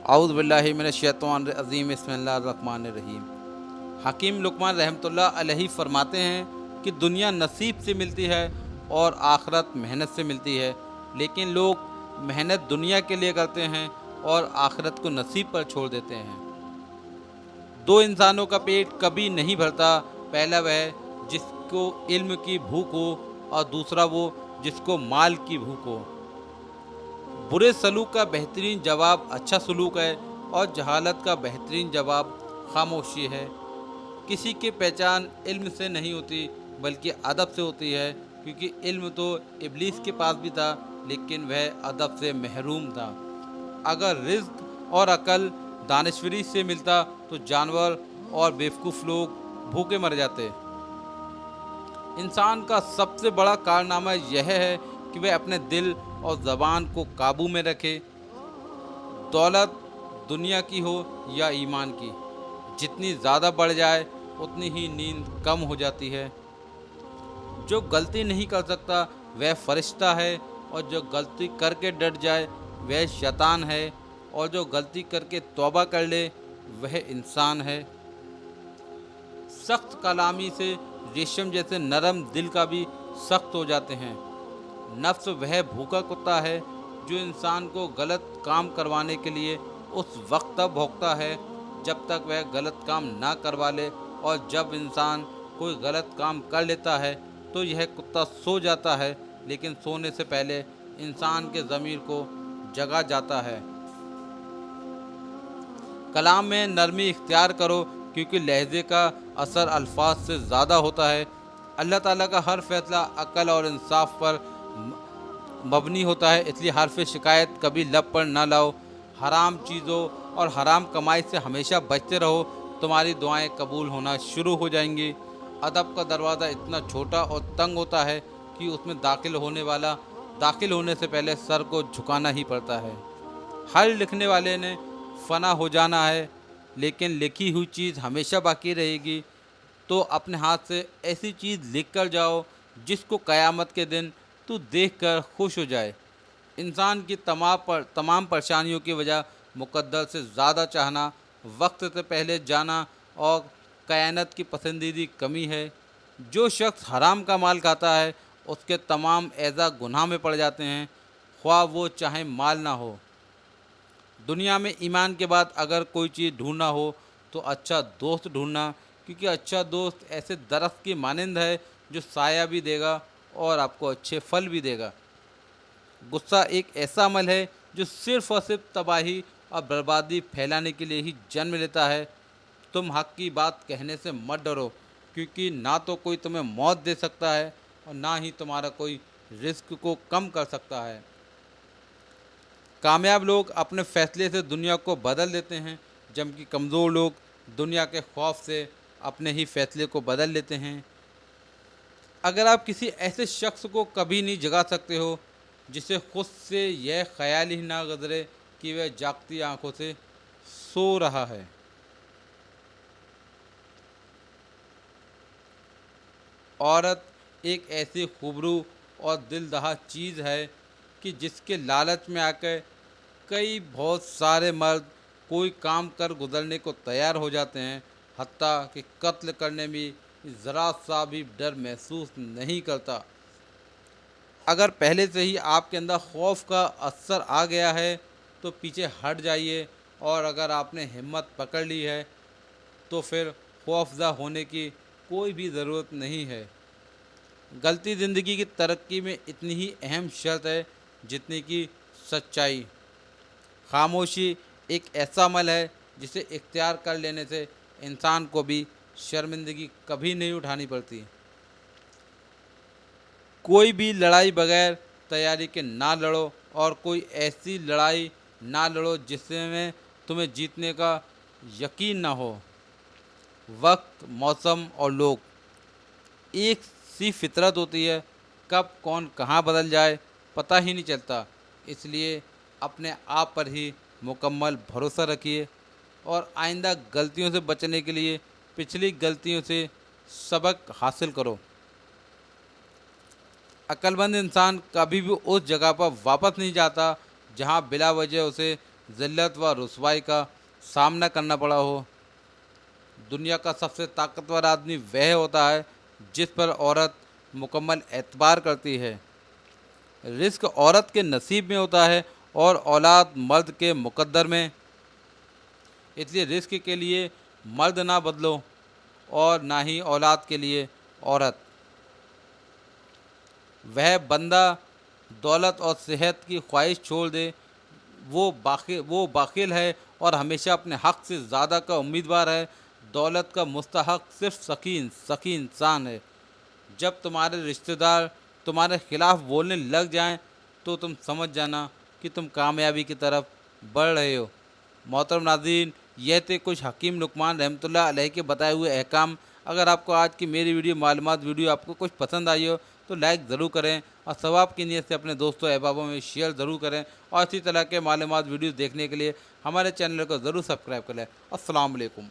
आऊज़ बिल्लाहि मिनश शैतानिर रजीम बिस्मिल्लाहिर रहमानिर रहीम। हकीम लुकमान रहमतुल्लाह अलैहि फरमाते हैं कि दुनिया नसीब से मिलती है और आखिरत मेहनत से मिलती है, लेकिन लोग मेहनत दुनिया के लिए करते हैं और आखिरत को नसीब पर छोड़ देते हैं। दो इंसानों का पेट कभी नहीं भरता, पहला वह जिसको इल्म की भूख हो और दूसरा वो जिसको माल की भूख हो। बुरे सलूक का बेहतरीन जवाब अच्छा सलूक है और जहालत का बेहतरीन जवाब खामोशी है। किसी की पहचान इल्म से नहीं होती बल्कि अदब से होती है, क्योंकि इल्म तो इब्लीस के पास भी था लेकिन वह अदब से महरूम था। अगर रिज्क और अकल दानश्वरी से मिलता तो जानवर और बेवकूफ़ लोग भूखे मर जाते। इंसान का सबसे बड़ा कारनामा यह है कि वह अपने दिल और ज़बान को काबू में रखे। दौलत दुनिया की हो या ईमान की, जितनी ज़्यादा बढ़ जाए उतनी ही नींद कम हो जाती है। जो गलती नहीं कर सकता वह फरिश्ता है, और जो गलती करके डट जाए वह शैतान है, और जो गलती करके तौबा कर ले वह इंसान है। सख्त कलामी से रेशम जैसे नरम दिल का भी सख्त हो जाते हैं। नफ्स वह भूखा कुत्ता है जो इंसान को गलत काम करवाने के लिए उस वक्त तक भौंकता है जब तक वह गलत काम ना करवा ले, और जब इंसान कोई गलत काम कर लेता है तो यह कुत्ता सो जाता है, लेकिन सोने से पहले इंसान के ज़मीर को जगा जाता है। कलाम में नरमी इख्तियार करो, क्योंकि लहजे का असर अल्फाज से ज़्यादा होता है। अल्लाह ताला का हर फैसला अक्ल और इंसाफ पर मबनी होता है, इसलिए हरफ शिकायत कभी लब पर ना लाओ। हराम चीज़ों और हराम कमाई से हमेशा बचते रहो, तुम्हारी दुआएं कबूल होना शुरू हो जाएंगी। अदब का दरवाज़ा इतना छोटा और तंग होता है कि उसमें दाखिल होने से पहले सर को झुकाना ही पड़ता है। हर लिखने वाले ने फना हो जाना है, लेकिन लिखी हुई चीज़ हमेशा बाकी रहेगी। तो अपने हाथ से ऐसी चीज़ लिख कर जाओ जिसको क़यामत के दिन तू देख कर खुश हो जाए। इंसान की तमाम परेशानियों की वजह मुकद्दर से ज़्यादा चाहना, वक्त से पहले जाना और कायनात की पसंदीदी कमी है। जो शख्स हराम का माल खाता है उसके तमाम एज़ा गुनाह में पड़ जाते हैं, ख्वाह वो चाहे माल ना हो। दुनिया में ईमान के बाद अगर कोई चीज़ ढूंढना हो तो अच्छा दोस्त ढूंढना, क्योंकि अच्छा दोस्त ऐसे दरख्त की मानंद है जो साया भी देगा और आपको अच्छे फल भी देगा। गुस्सा एक ऐसा अमल है जो सिर्फ़ और सिर्फ तबाही और बर्बादी फैलाने के लिए ही जन्म लेता है। तुम हक़ की बात कहने से मत डरो, क्योंकि ना तो कोई तुम्हें मौत दे सकता है और ना ही तुम्हारा कोई रिस्क को कम कर सकता है। कामयाब लोग अपने फ़ैसले से दुनिया को बदल देते हैं, जबकि कमज़ोर लोग दुनिया के खौफ से अपने ही फ़ैसले को बदल लेते हैं। अगर आप किसी ऐसे शख्स को कभी नहीं जगा सकते हो जिसे खुद से यह ख्याल ही ना गुजरे कि वह जागती आंखों से सो रहा है। औरत एक ऐसी खूबरू और दिलदहा चीज़ है कि जिसके लालच में आकर कई बहुत सारे मर्द कोई काम कर गुजरने को तैयार हो जाते हैं, हत्ता कि कत्ल करने में ज़रा सा भी डर महसूस नहीं करता। अगर पहले से ही आपके अंदर खौफ का असर आ गया है तो पीछे हट जाइए, और अगर आपने हिम्मत पकड़ ली है तो फिर खौफज़दा होने की कोई भी ज़रूरत नहीं है। गलती ज़िंदगी की तरक्की में इतनी ही अहम शर्त है जितनी कि सच्चाई। खामोशी एक ऐसा अमल है जिसे इख्तियार कर लेने से इंसान को भी शर्मिंदगी कभी नहीं उठानी पड़ती। कोई भी लड़ाई बगैर तैयारी के ना लड़ो, और कोई ऐसी लड़ाई ना लड़ो जिसमें तुम्हें जीतने का यकीन ना हो। वक्त, मौसम और लोग एक सी फितरत होती है, कब कौन कहाँ बदल जाए पता ही नहीं चलता। इसलिए अपने आप पर ही मुकम्मल भरोसा रखिए और आइंदा गलतियों से बचने के लिए पिछली गलतियों से सबक हासिल करो। अक्लमंद इंसान कभी भी उस जगह पर वापस नहीं जाता जहां बिला वजह उसे ذلت و رسوائی کا سامنا کرنا پڑا ہو۔ دنیا کا سب سے طاقتور آدمی وہ ہوتا ہے جس پر عورت مکمل اعتبار کرتی ہے۔ رزق عورت کے نصیب میں ہوتا ہے اور اولاد مرد کے مقدر میں، اس لیے رزق کے لیے مرد نہ بدلو اور نہ ہی اولاد کے لیے عورت۔ وہ بندہ دولت اور صحت کی خواہش چھوڑ دے، وہ باخل ہے اور ہمیشہ اپنے حق سے زیادہ کا امیدوار ہے۔ دولت کا مستحق صرف سخی انسان ہے۔ جب تمہارے رشتہ دار تمہارے خلاف بولنے لگ جائیں تو تم سمجھ جانا کہ تم کامیابی کی طرف بڑھ رہے ہو۔ محترم ناظرین، یہ تھے کچھ حکیم لقمان رحمۃ اللہ علیہ کے بتائے ہوئے احکام۔ اگر آپ کو آج کی میری معلومات ویڈیو آپ کو کچھ پسند آئی ہو تو لائک ضرور کریں اور ثواب کی نیت سے اپنے دوستوں احبابوں میں شیئر ضرور کریں، اور اسی طرح کے معلومات ویڈیوز دیکھنے کے لیے ہمارے چینل کو ضرور سبسکرائب کریں۔ السلام علیکم۔